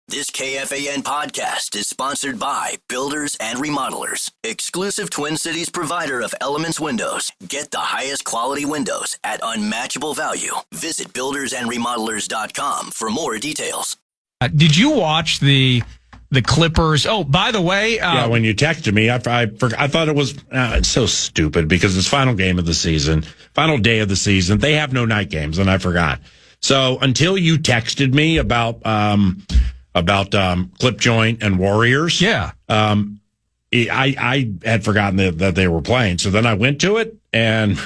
This KFAN podcast is sponsored by Builders and Remodelers, exclusive Twin Cities provider of Elements Windows. Get the highest quality windows at unmatchable value. Visit buildersandremodelers.com for more details. Did you watch the Clippers? Oh, by the way, yeah. When you texted me, I thought it was it's so stupid because it's final game of the season, final day of the season. They have no night games, and I forgot. So until you texted me about Clip Joint and Warriors, yeah, I had forgotten that they were playing. So then I went to it, and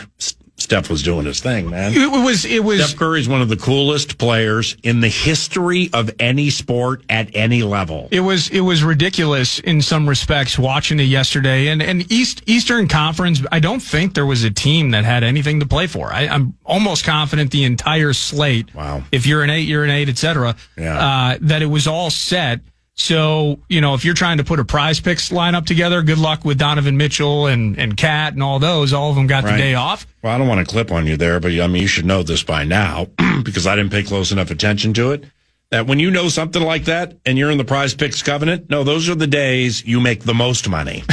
Steph was doing his thing, man. It was. Steph Curry's one of the coolest players in the history of any sport at any level. It was ridiculous in some respects watching it yesterday. And Eastern Conference, I don't think there was a team that had anything to play for. I'm almost confident the entire slate. Wow. If you're an 8, et cetera. Yeah. That it was all set. So, if you're trying to put a prize picks lineup together, good luck with Donovan Mitchell and Kat and all those. All of them got the day off. Well, I don't want to clip on you there, but you should know this by now because I didn't pay close enough attention to it. That when you know something like that and you're in the prize picks covenant, no, those are the days you make the most money.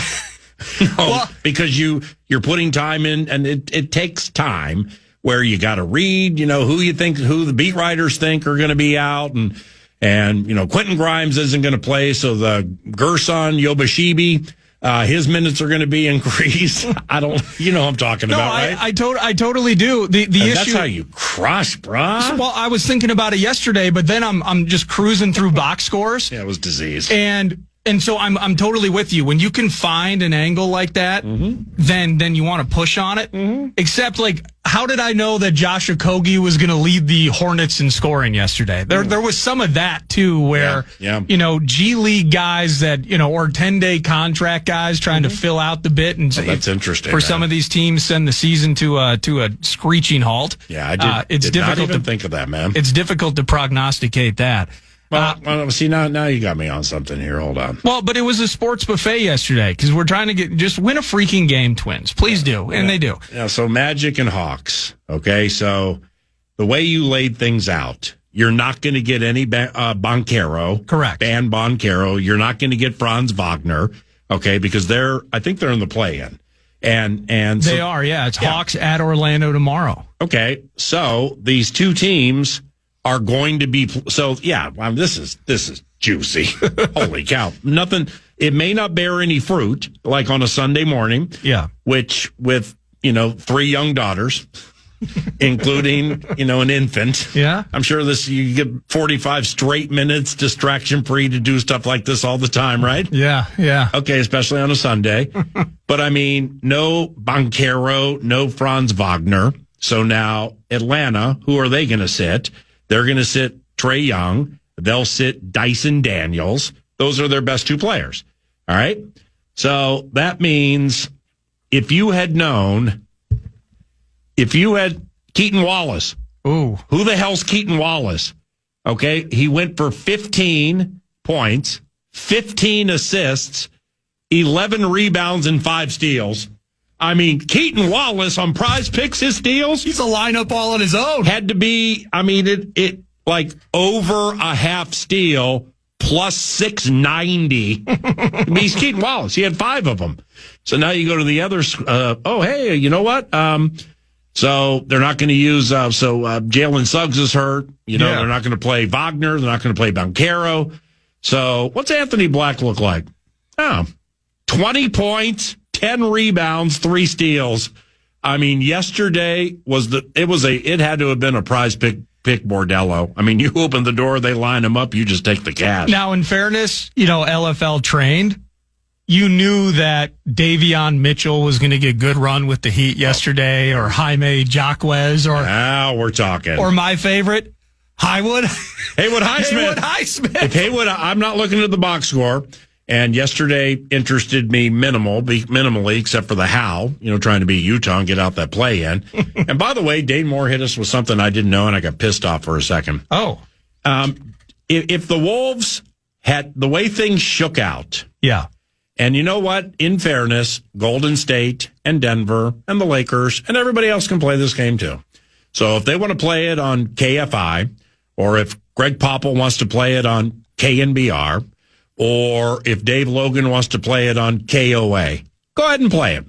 Because you're putting time in, and it takes time where you got to read, who the beat writers think are going to be out, and Quentin Grimes isn't going to play, so the Gerson Yobashibi, his minutes are going to be increased. I don't, I'm talking about, right? I totally do. The issue. That's how you crush, bruh. Well, I was thinking about it yesterday, but then I'm just cruising through box scores. Yeah, it was disease. And so I'm totally with you. When you can find an angle like that, then you want to push on it. Mm-hmm. Except, how did I know that Josh Okogie was going to lead the Hornets in scoring yesterday? There was some of that too, where G League guys that or 10-day contract guys trying to fill out the bit, and that's interesting for some of these teams send the season to a screeching halt. Yeah, I did not even think of that, man. It's difficult to prognosticate that. Well, see, now you got me on something here. Hold on. Well, but it was a sports buffet yesterday because we're trying to just win a freaking game, Twins. Please do. And they do. Yeah, so Magic and Hawks. Okay, so the way you laid things out, you're not going to get any Boncaro. Correct. Ban Boncaro. You're not going to get Franz Wagner. Okay, because I think they're in the play-in. And they are, yeah. It's Hawks at Orlando tomorrow. Okay, so these two teams are going to be this is juicy. Holy cow. Nothing. It may not bear any fruit like on a Sunday morning. Yeah. Which with, 3 young daughters, including, an infant. Yeah. I'm sure you get 45 straight minutes distraction free to do stuff like this all the time, right? Yeah. Yeah. Okay. Especially on a Sunday. But no Boncaro, no Franz Wagner. So now Atlanta, who are they going to sit? They're going to sit Trae Young. They'll sit Dyson Daniels. Those are their best 2 players. All right? So that means if you had Keaton Wallace. Ooh. Who the hell's Keaton Wallace? Okay? He went for 15 points, 15 assists, 11 rebounds, and 5 steals. I mean, Keaton Wallace on Prize Picks, his steals. He's a lineup all on his own. Had to be, it over a half steal plus 690. He's Keaton Wallace. He had 5 of them. So now you go to the others. Hey, you know what? So they're not going to use, Jalen Suggs is hurt. They're not going to play Wagner. They're not going to play Boncaro. So what's Anthony Black look like? 20 points. 10 rebounds, 3 steals. Yesterday it had to have been a prize pick bordello. You open the door, they line them up, you just take the cash. Now, in fairness, LFL trained. You knew that Davion Mitchell was going to get a good run with the Heat yesterday, or Jaime Jaquez, or now we're talking. Or my favorite, Haywood Highsmith. Highsmith. If I'm not looking at the box score. And yesterday interested me minimally, except for the how, trying to beat Utah and get out that play in. And by the way, Dane Moore hit us with something I didn't know, and I got pissed off for a second. Oh. If the Wolves had the way things shook out. Yeah. And you know what? In fairness, Golden State and Denver and the Lakers and everybody else can play this game too. So if they want to play it on KFI, or if Greg Popple wants to play it on KNBR, or if Dave Logan wants to play it on KOA, go ahead and play it.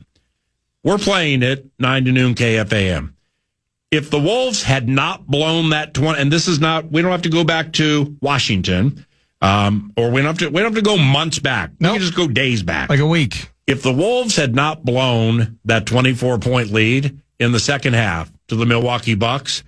We're playing it 9 to noon KFAN. If the Wolves had not blown that 20, and this is not, we don't have to go back to Washington, or we don't have to go months back. We can just go days back. Like a week. If the Wolves had not blown that 24-point lead in the second half to the Milwaukee Bucks,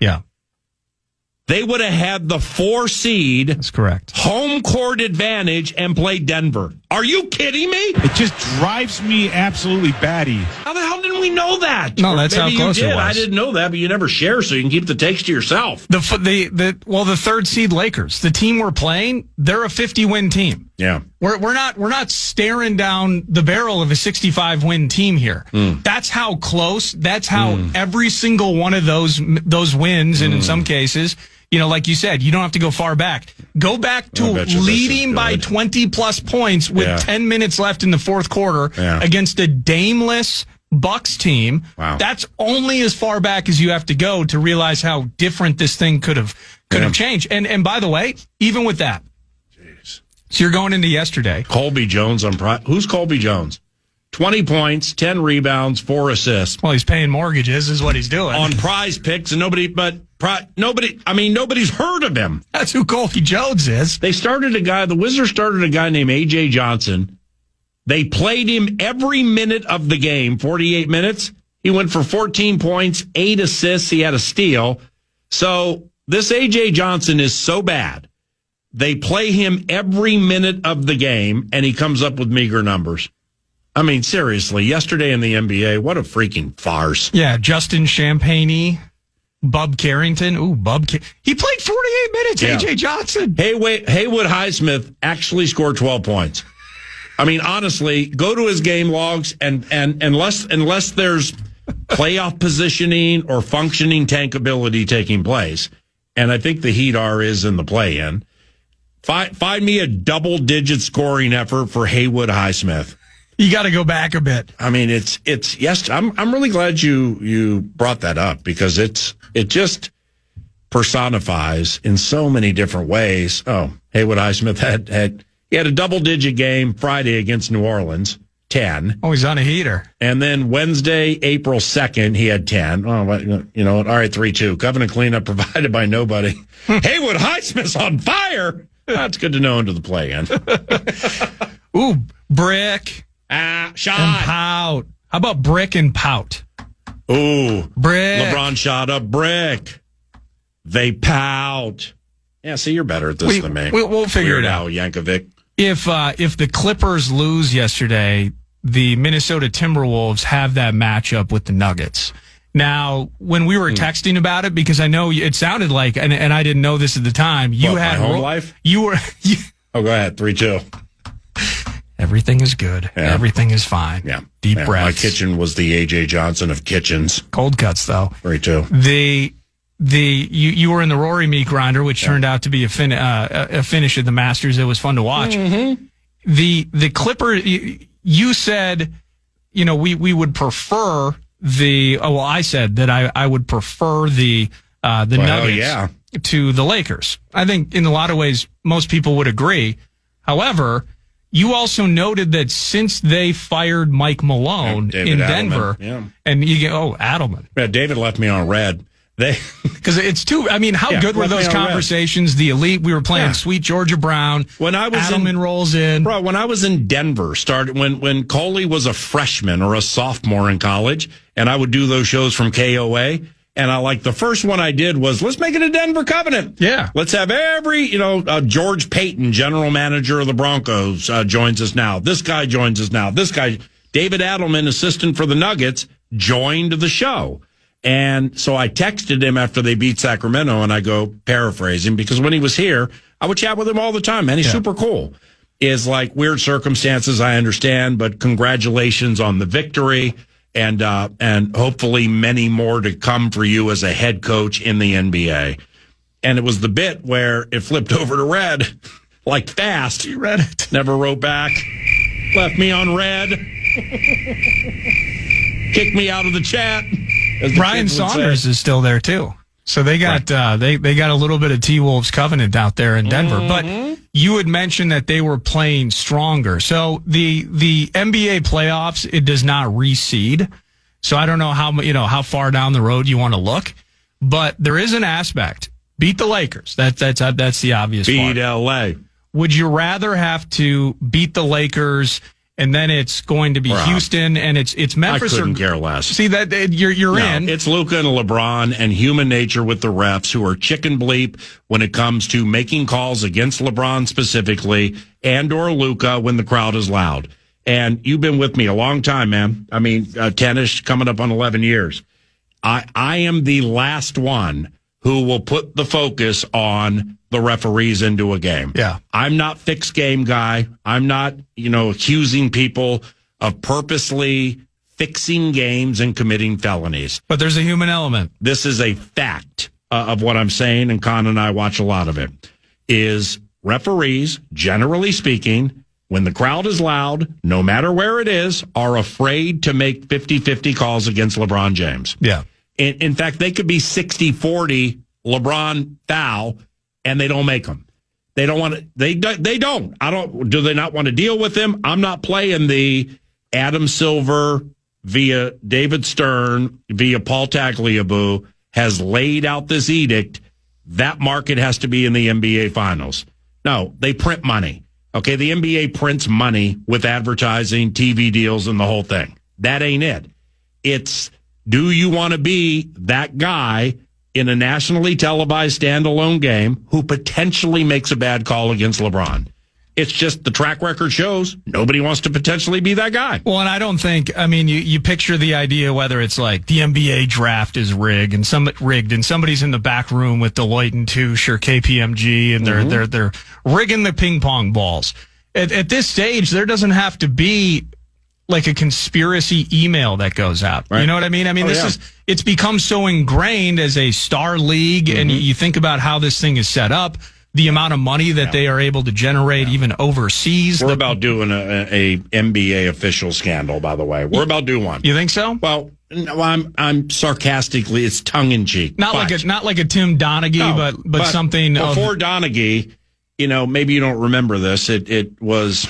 they would have had the 4 seed. That's correct. Home court advantage and played Denver. Are you kidding me? It just drives me absolutely batty. How the hell didn't we know that? No, that's how close it was. I didn't know that, but you never share, so you can keep the takes to yourself. The third seed Lakers, the team we're playing, they're a 50-win team. Yeah. We're not staring down the barrel of a 65-win team here. That's how close. That's how every single one of those wins, and in some cases, like you said, you don't have to go far back. Go back to leading by 20-plus points with 10 minutes left in the fourth quarter against a Dameless Bucks team. Wow. That's only as far back as you have to go to realize how different this thing could have changed. And by the way, even with that, so you're going into yesterday. Colby Jones on who's Colby Jones? 20 points, 10 rebounds, 4 assists. Well, he's paying mortgages is what he's doing. On Prize Picks, and nobody's heard of him. That's who Colby Jones is. The Wizards started a guy named A.J. Johnson. They played him every minute of the game, 48 minutes. He went for 14 points, 8 assists. He had a steal. So this A.J. Johnson is so bad. They play him every minute of the game, and he comes up with meager numbers. I mean, seriously, yesterday in the NBA, what a freaking farce. Yeah, Justin Champagne, Bub Carrington. Ooh, he played 48 minutes, A.J. Johnson. Haywood Highsmith actually scored 12 points. I mean, honestly, go to his game logs, and unless there's playoff positioning or functioning tankability taking place, and I think the Heat is in the play-in, find me a double-digit scoring effort for Haywood Highsmith. You got to go back a bit. I mean, it's yes. I'm really glad you brought that up because it just personifies in so many different ways. Oh, Haywood Highsmith had a double-digit game Friday against New Orleans, 10. Oh, he's on a heater. And then Wednesday, April 2nd, he had 10. Oh, you know what? All right, 3-2. Covenant cleanup provided by nobody. Haywood Highsmith's on fire. That's good to know into the play-in. Ooh, brick. Shot. And pout. How about brick and pout? Ooh. Brick. LeBron shot a brick. They pout. Yeah, see, you're better at this than me. We'll figure it out. Yankovic. If the Clippers lose yesterday, the Minnesota Timberwolves have that matchup with the Nuggets. Now, when we were texting about it, because I know it sounded like, and I didn't know this at the time, you had my home life. You were. Oh, go ahead. 3-2. Everything is good. Yeah. Everything is fine. Yeah. Deep breaths. My kitchen was the A.J. Johnson of kitchens. Cold cuts, though. 3-2. You were in the Rory meat grinder, which turned out to be a finish at the Masters. It was fun to watch. Mm-hmm. The Clipper, you said, we would prefer I said that I would prefer the Nuggets to the Lakers. I think in a lot of ways, most people would agree. However, you also noted that since they fired Mike Malone in Denver, and you go, Adelman. Yeah, David left me on red. Because it's too. I mean, how good were those conversations? The elite. We were playing Sweet Georgia Brown. When I was Adelman rolls in, bro. When I was in Denver, when Coley was a freshman or a sophomore in college, and I would do those shows from KOA. And the first one I did was, let's make it a Denver Covenant. Yeah. Let's have George Payton, general manager of the Broncos, joins us now. This guy joins us now. This guy, David Adelman, assistant for the Nuggets, joined the show. And so I texted him after they beat Sacramento, and I go, paraphrasing, because when he was here, I would chat with him all the time, man. He's super cool. Is weird circumstances, I understand, but congratulations on the victory. And hopefully many more to come for you as a head coach in the NBA. And it was the bit where it flipped over to red, fast. You read it. Never wrote back. Left me on red. Kicked me out of the chat. Brian Saunders is still there too. So they got they got a little bit of T-Wolves Covenant out there in Denver. Mm-hmm. you had mentioned that they were playing stronger. So the NBA playoffs, it does not reseed. So I don't know how far down the road you want to look, but there is an aspect. Beat the Lakers. That's the obvious part. Beat LA. Would you rather have to beat the Lakers and then it's going to be Houston and it's Memphis? I couldn't care less. See that you're in. It's Luka and LeBron and human nature with the refs who are chicken bleep when it comes to making calls against LeBron specifically and or Luka when the crowd is loud. And you've been with me a long time, man. I mean, 10-ish, coming up on 11 years. I am the last one who will put the focus on the referees into a game. Yeah. I'm not fixed game guy. I'm not, accusing people of purposely fixing games and committing felonies. But there's a human element. This is a fact of what I'm saying, and Con and I watch a lot of it, is referees, generally speaking, when the crowd is loud, no matter where it is, are afraid to make 50-50 calls against LeBron James. Yeah. In fact, they could be 60-40 LeBron foul, and they don't make them. They don't want to. They don't. Do they not want to deal with him? I'm not playing the Adam Silver via David Stern via Paul Tagliabue has laid out this edict. That market has to be in the NBA Finals. No, they print money. Okay, the NBA prints money with advertising, TV deals, and the whole thing. That ain't it. It's, do you want to be that guy in a nationally televised standalone game who potentially makes a bad call against LeBron? It's just the track record shows nobody wants to potentially be that guy. Well, and I don't think, you picture the idea whether it's like the NBA draft is rigged and somebody's in the back room with Deloitte and Touche or KPMG and they're rigging the ping pong balls. At this stage, there doesn't have to be like a conspiracy email that goes out. Right. You know what I mean? It's become so ingrained as a star league, and you think about how this thing is set up, the amount of money that they are able to generate even overseas. We're about doing a NBA official scandal, by the way. We're about doing one. You think so? Well, no, I'm sarcastically, it's tongue in cheek. Not like a Tim Donaghy, no, but something before Donaghy. Maybe you don't remember this. It was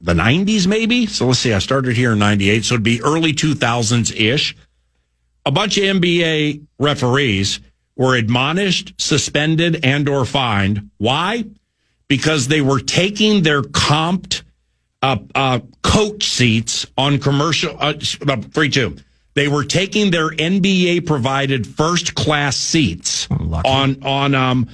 the 90s, maybe. So let's see. I started here in 98, so it'd be early 2000s ish. A bunch of NBA referees were admonished, suspended, and or fined. Why? Because they were taking their comped coach seats on commercial 3-2. They were taking their NBA provided first class seats on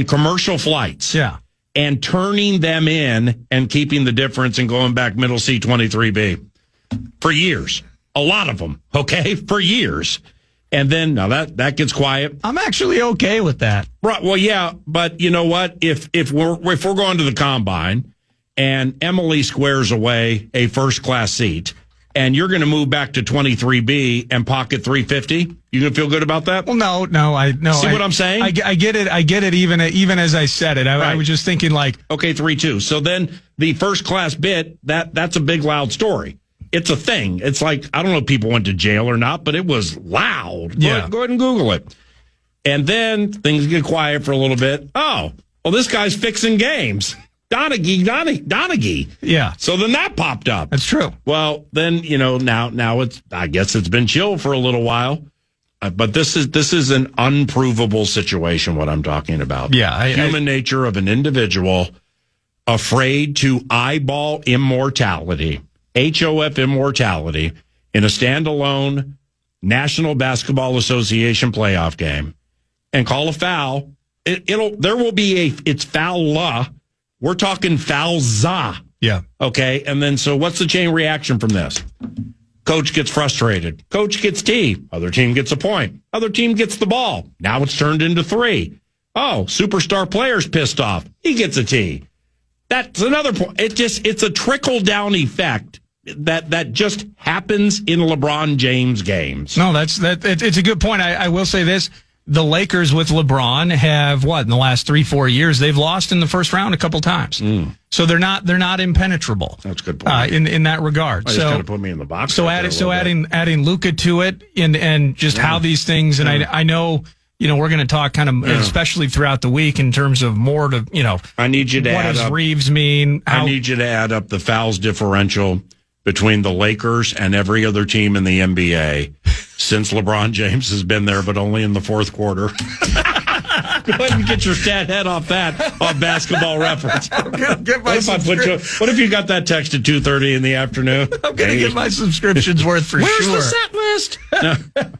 commercial flights. Yeah. And turning them in and keeping the difference and going back middle C23B for years. A lot of them, okay, for years. And then now that gets quiet. I'm actually okay with that. Right. Well, yeah, but you know what? If we're going to the combine and Emily squares away a first class seat and you're going to move back to 23B and pocket 350, you gonna feel good about that? Well, no. See what I'm saying? I get it. Even as I said it, I was just thinking like, okay, 3-2. So then the first class bit that's a big loud story. It's a thing. It's like, I don't know if people went to jail or not, but it was loud. Yeah. Go ahead and Google it. And then things get quiet for a little bit. Oh, well, this guy's fixing games. Donaghy. Yeah. So then that popped up. That's true. Well, then, now I guess it's been chill for a little while. But this is an unprovable situation, what I'm talking about. Yeah. Human nature of an individual afraid to eyeball immortality, HOF immortality, in a standalone National Basketball Association playoff game and call a foul. It's foul-la. We're talking foul-za. Yeah. Okay. And then, so what's the chain reaction from this? Coach gets frustrated. Coach gets T. Other team gets a point. Other team gets the ball. Now it's turned into 3. Oh, superstar player's pissed off. He gets a T. That's another point. It's a trickle down effect that just happens in LeBron James games. No, it's a good point. I will say this. The Lakers with LeBron have in the last 3-4 years, they've lost in the first round a couple times. So they're not impenetrable. That's a good point. In that regard. Just kind of put me in the box. So adding Luka to it and just how these things, and I know we're going to talk kind of, especially throughout the week in terms of more to, I need you to what add does up. Reeves mean? I need you to add up the fouls differential between the Lakers and every other team in the NBA since LeBron James has been there, but only in the fourth quarter. Go ahead and get your stat head off that on Basketball Reference. What if you got that text at 2:30 in the afternoon? I'm going to get my subscription's worth for Where's sure. the set list? No,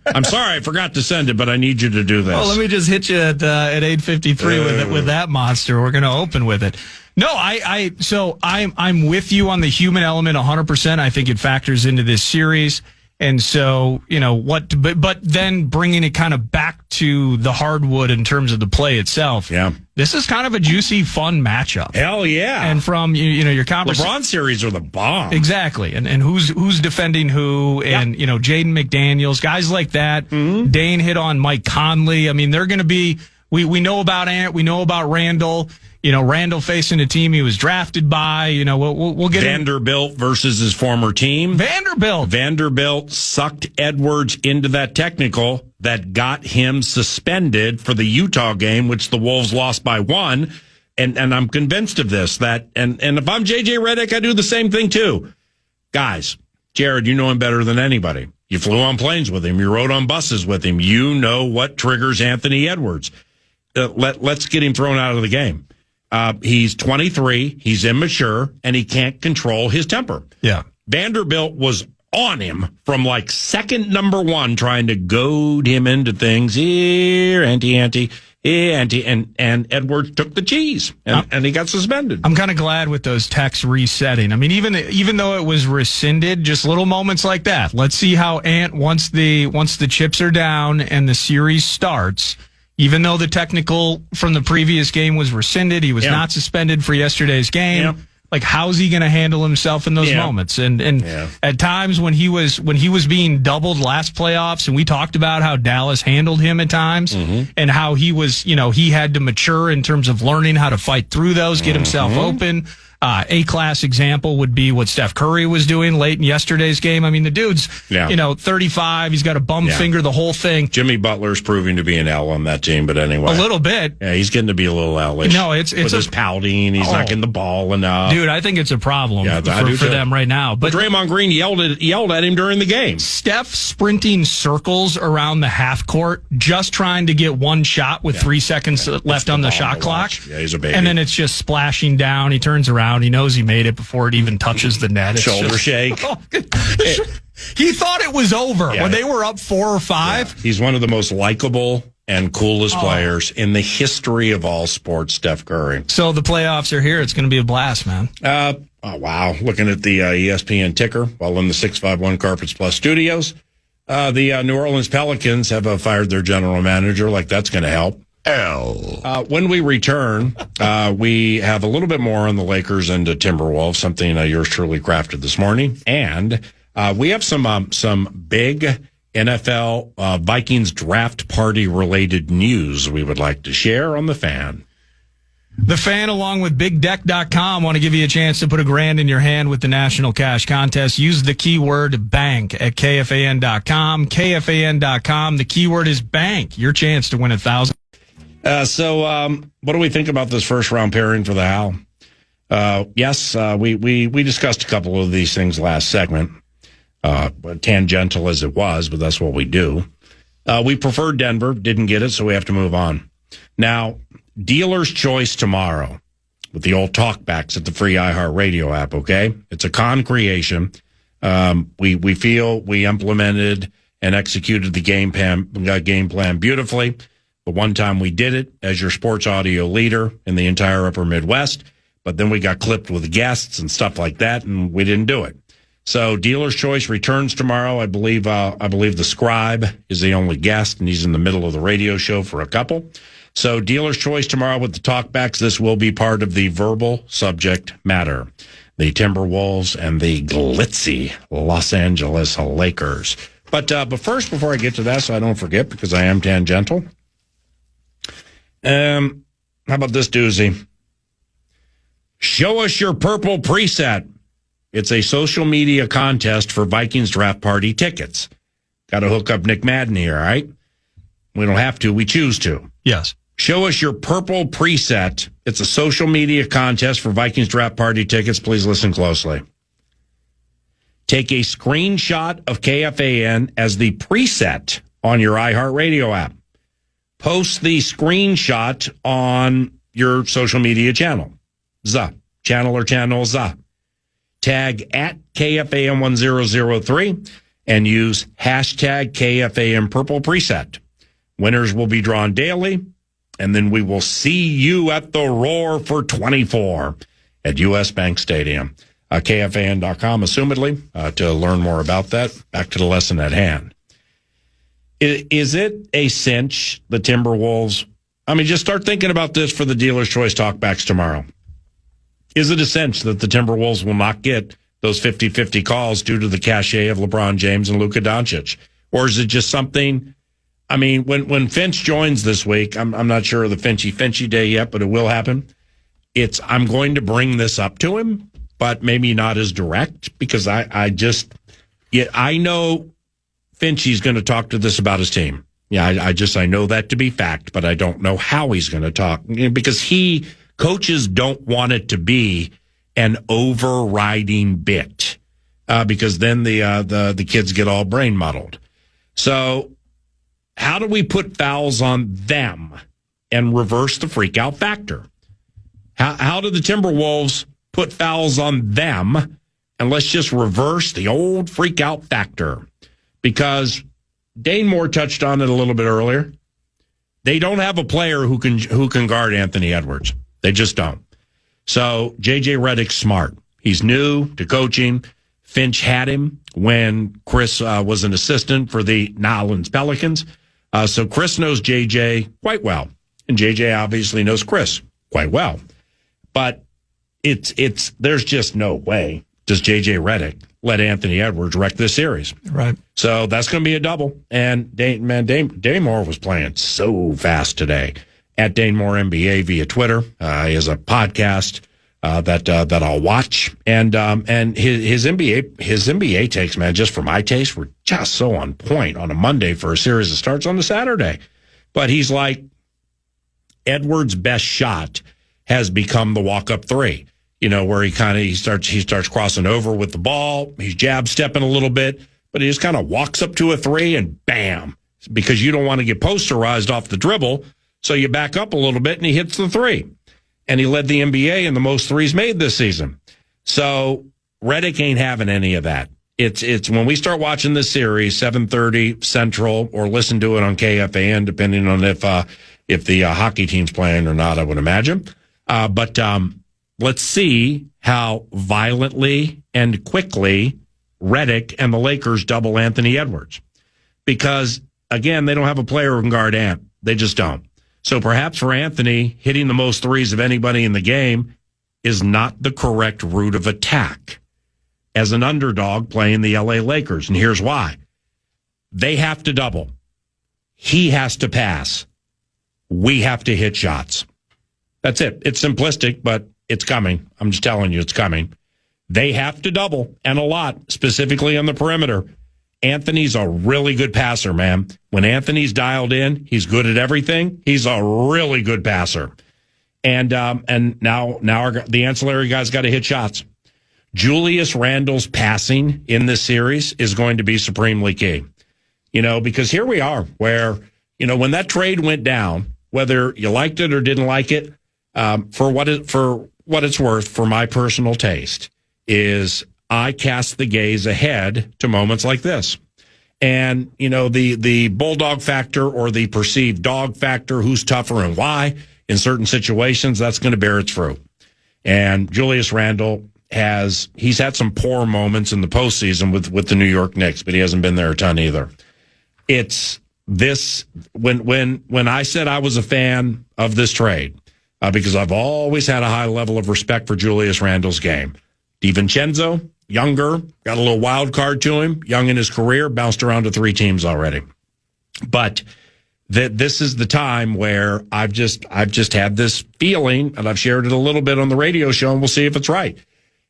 I'm sorry, I forgot to send it, but I need you to do this. Well, let me just hit you at 8:53 with that monster. We're going to open with it. No, I'm with you on the human element 100%. I think it factors into this series. And so, but then bringing it kind of back to the hardwood in terms of the play itself. Yeah. This is kind of a juicy, fun matchup. Hell yeah. And from, your conversation. LeBron series are the bomb. Exactly. And who's defending who and, Jaden McDaniels, guys like that. Mm-hmm. Dane hit on Mike Conley. I mean, they're going to be, we know about Ant. We know about Randall. Randall facing a team he was drafted by. We'll get Vanderbilt versus his former team. Vanderbilt sucked Edwards into that technical that got him suspended for the Utah game, which the Wolves lost by 1. And I'm convinced of this. And if I'm JJ Redick, I do the same thing too. Guys, Jared, you know him better than anybody. You flew on planes with him. You rode on buses with him. You know what triggers Anthony Edwards. Let's get him thrown out of the game. He's 23, he's immature, and he can't control his temper. Yeah. Vanderbilt was on him from like second number 1, trying to goad him into things. Here, anti, and Edwards took the cheese, and he got suspended. I'm kind of glad with those texts resetting. I mean, even though it was rescinded, just little moments like that. Let's see how Ant, once the chips are down and the series starts. Even though the technical from the previous game was rescinded, he was not suspended for yesterday's game. Yeah. Like, how's he going to handle himself in those moments? And at times when he was being doubled last playoffs, and we talked about how Dallas handled him at times, and how he was, he had to mature in terms of learning how to fight through those, get himself open. A-class example would be what Steph Curry was doing late in yesterday's game. I mean, the dude's, 35. He's got a bum finger, the whole thing. Jimmy Butler's proving to be an L on that team, but anyway. A little bit. Yeah, he's getting to be a little L-ish. No, it's with his pouting. He's not getting the ball enough. Dude, I think it's a problem for them right now. But Draymond Green yelled at him during the game. Steph sprinting circles around the half court, just trying to get one shot with 3 seconds left on the shot clock. Yeah, he's a baby. And then it's just splashing down. He turns around. He knows he made it before it even touches the net. Shoulder shake. He thought it was over when they were up 4 or 5. Yeah. He's one of the most likable and coolest players in the history of all sports, Steph Curry. So the playoffs are here. It's going to be a blast, man. Oh, wow. Looking at the ESPN ticker while in the 651 Carpets Plus studios, the New Orleans Pelicans have fired their general manager. Like, that's going to help. When we return, we have a little bit more on the Lakers and the Timberwolves, something yours truly crafted this morning. And we have some big NFL Vikings draft party related news we would like to share on the Fan. The Fan, along with BigDeck.com, want to give you a chance to put $1,000 in your hand with the National Cash Contest. Use the keyword bank at KFAN.com. KFAN.com. The keyword is bank. Your chance to win $1,000. So what do we think about this first round pairing for the Hal? Yes, we discussed a couple of these things last segment, tangential as it was, but that's what we do. We preferred Denver, didn't get it, so we have to move on. Now, dealer's choice tomorrow with the old talkbacks at the free iHeartRadio app, okay? It's a con creation. We feel we implemented and executed the game plan beautifully. The one time we did it as your sports audio leader in the entire upper Midwest, but then we got clipped with guests and stuff like that, and we didn't do it. So Dealer's Choice returns tomorrow. I believe the Scribe is the only guest, and he's in the middle of the radio show for a couple. So Dealer's Choice tomorrow with the talkbacks. This will be part of the verbal subject matter. The Timberwolves and the glitzy Los Angeles Lakers. But first, before I get to that, so I don't forget, because I am tangential, how about this doozy? Show us your purple preset. It's a social media contest for Vikings draft party tickets. Got to hook up Nick Madden here, all right? We don't have to. We choose to. Yes. Show us your purple preset. It's a social media contest for Vikings draft party tickets. Please listen closely. Take a screenshot of KFAN as the preset on your iHeartRadio app. Post the screenshot on your social media channel. Channel or channels. Tag at KFAN1003 and use hashtag KFAN purple preset. Winners will be drawn daily, and then we will see you at the Roar for 24 at U.S. Bank Stadium. KFAN.com, assumedly, to learn more about that. Back to the lesson at hand. Is it a cinch, the Timberwolves? I mean, just start thinking about this for the Dealer's Choice Talkbacks tomorrow. Is it a cinch that the Timberwolves will not get those 50-50 calls due to the cachet of LeBron James and Luka Doncic? Or is it just something... I mean, when Finch joins this week, I'm not sure of the Finchy day yet, but it will happen. I'm going to bring this up to him, but maybe not as direct, because I know Finchy's going to talk to this about his team. Yeah, I know that to be fact, but I don't know how he's going to talk, because coaches don't want it to be an overriding bit, because then the kids get all brain muddled. So how do we put fouls on them and reverse the freak out factor? How do the Timberwolves put fouls on them, and let's just reverse the old freak out factor? Because Dane Moore touched on it a little bit earlier. They don't have a player who can guard Anthony Edwards. They just don't. So J.J. Redick's smart. He's new to coaching. Finch had him when Chris was an assistant for the Nolans Pelicans. So Chris knows J.J. quite well, and J.J. obviously knows Chris quite well. But there's just no way does J.J. Redick let Anthony Edwards wreck this series. Right. So that's going to be a double. And Dane Moore was playing so fast today. At Dane Moore NBA via Twitter. He has a podcast that I'll watch. And his NBA takes, man, just for my taste, were just so on point on a Monday for a series that starts on a Saturday. But he's like, Edwards' best shot has become the walk-up three. Where he starts crossing over with the ball. He's jab stepping a little bit, but he just kind of walks up to a three and bam, because you don't want to get posterized off the dribble. So you back up a little bit and he hits the three. And he led the NBA in the most threes made this season. So Redick ain't having any of that. It's when we start watching this series, 7:30 Central, or listen to it on KFAN, depending on if the hockey team's playing or not, I would imagine. But let's see how violently and quickly Redick and the Lakers double Anthony Edwards. Because, again, they don't have a player who can guard Ant. They just don't. So perhaps for Anthony, hitting the most threes of anybody in the game is not the correct route of attack as an underdog playing the LA Lakers. And here's why. They have to double. He has to pass. We have to hit shots. That's it. It's simplistic, but it's coming. I'm just telling you, it's coming. They have to double, and a lot, specifically on the perimeter. Anthony's a really good passer, man. When Anthony's dialed in, he's good at everything. He's a really good passer. And now the ancillary guys got to hit shots. Julius Randle's passing in this series is going to be supremely key. Because here we are where, when that trade went down, whether you liked it or didn't like it, for what it's worth, for my personal taste, is I cast the gaze ahead to moments like this. And, the bulldog factor or the perceived dog factor, who's tougher and why, in certain situations, that's going to bear its fruit. And Julius Randle he's had some poor moments in the postseason with the New York Knicks, but he hasn't been there a ton either. It's this, when I said I was a fan of this trade, because I've always had a high level of respect for Julius Randle's game. DiVincenzo, younger, got a little wild card to him, young in his career, bounced around to 3 teams already. But this is the time where I've just had this feeling, and I've shared it a little bit on the radio show, and we'll see if it's right,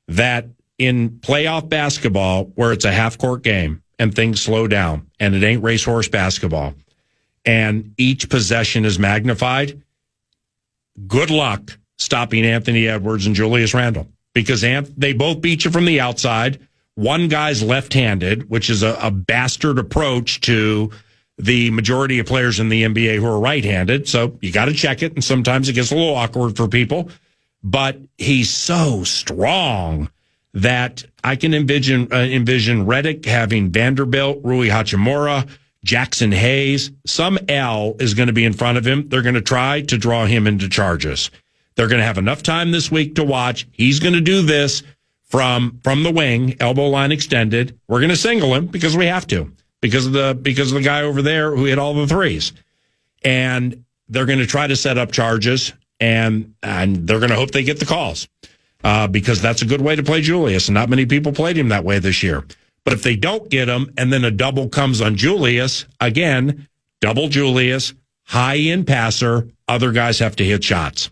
that in playoff basketball, where it's a half-court game and things slow down, and it ain't racehorse basketball, and each possession is magnified, good luck stopping Anthony Edwards and Julius Randle, because they both beat you from the outside. One guy's left-handed, which is a bastard approach to the majority of players in the NBA who are right-handed. So you got to check it, and sometimes it gets a little awkward for people. But he's so strong that I can envision Redick having Vanderbilt, Rui Hachimura, Jackson Hayes. Some L is going to be in front of him. They're going to try to draw him into charges. They're going to have enough time this week to watch. He's going to do this from the wing, elbow line extended. We're going to single him because we have to, because of the guy over there who hit all the threes. And they're going to try to set up charges, and they're going to hope they get the calls because that's a good way to play Julius, and not many people played him that way this year. But if they don't get him and then a double comes on Julius, again, double Julius, high-end passer, other guys have to hit shots.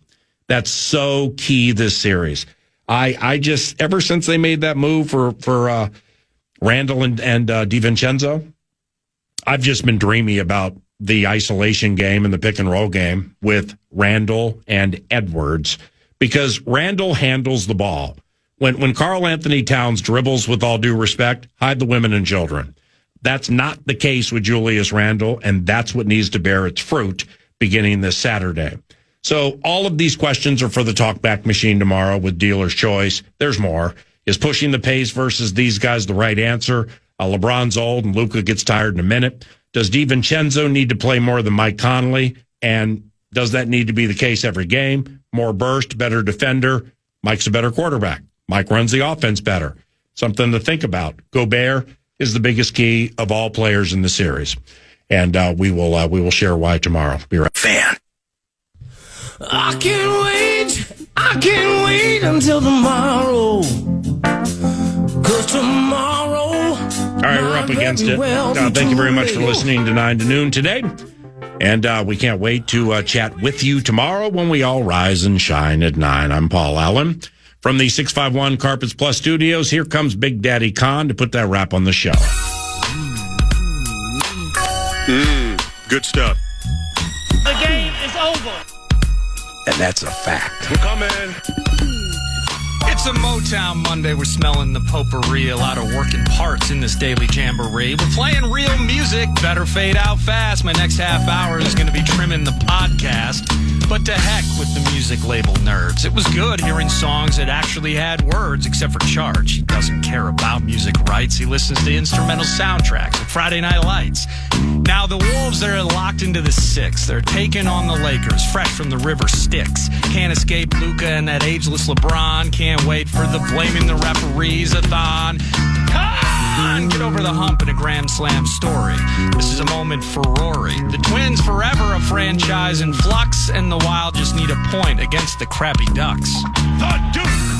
That's so key this series. I just, ever since they made that move for Randall and DiVincenzo, I've just been dreamy about the isolation game and the pick and roll game with Randall and Edwards, because Randall handles the ball. When Karl Anthony Towns dribbles, with all due respect, hide the women and children. That's not the case with Julius Randle, and that's what needs to bear its fruit beginning this Saturday. So all of these questions are for the talkback machine tomorrow with Dealer's Choice. There's more. Is pushing the pace versus these guys the right answer? LeBron's old and Luka gets tired in a minute. Does DiVincenzo need to play more than Mike Conley? And does that need to be the case every game? More burst, better defender. Mike's a better quarterback. Mike runs the offense better. Something to think about. Gobert is the biggest key of all players in the series. And we will share why tomorrow. Be right back. Fan. I can't wait until tomorrow. 'Cause tomorrow. All right, we're up against it. Thank you very much for listening to 9 to Noon today. And we can't wait to chat with you tomorrow when we all rise and shine at 9. I'm Paul Allen. From the 651 Carpets Plus studios, here comes Big Daddy Khan to put that wrap on the show. Good stuff. The game is over. And that's a fact. We're coming. It's a Motown Monday. We're smelling the potpourri, a lot of working parts in this daily jamboree. We're playing real music. Better fade out fast. My next half hour is going to be trimming the podcast. But to heck with the music label nerds. It was good hearing songs that actually had words, except for Charge. He doesn't care about music rights. He listens to instrumental soundtracks like Friday Night Lights. Now the Wolves, they're locked into the 6. They're taking on the Lakers, fresh from the river Styx. Can't escape Luka and that ageless LeBron. Can't wait for the blaming the referees-a-thon. Come on, get over the hump in a Grand Slam story. This is a moment for Rory. The Twins forever a franchise in flux, and the Wild just need a point against the crappy Ducks. The Duke